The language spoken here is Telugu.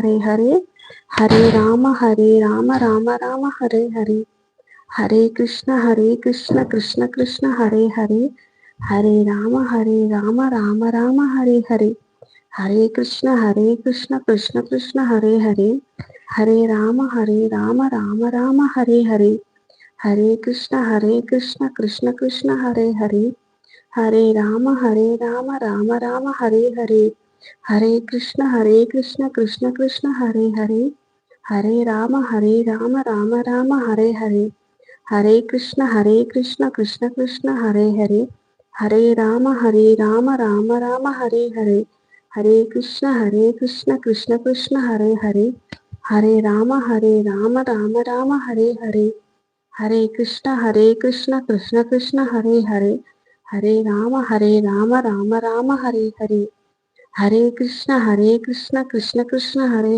హరే హరే హరే రామ రామ రామ హరే హరే హరే కృష్ణ కృష్ణ కృష్ణ హరే హరే హరే రామ రామ రామ హరే హరే హరే కృష్ణ కృష్ణ కృష్ణ హరే హరే హరే రామ రామ రామ హరే హరే హరే కృష్ణ కృష్ణ కృష్ణ హరే హరే హరే రామ రామ రామ హరే హరే హరే కృష్ణ కృష్ణ కృష్ణ హరే హరే హరే రామ రామ రామ హరే హరే హరే కృష్ణ కృష్ణ కృష్ణ హరే హరే హరే రామ రామ రామ హరే హరే హరే కృష్ణ కృష్ణ కృష్ణ హరే హరే హరే రామ రామ రామ హరే హరే హరే కృష్ణ కృష్ణ కృష్ణ హరే హరే హరే రామ రామ రామ హరే హరే హరే కృష్ణ కృష్ణ కృష్ణ హరే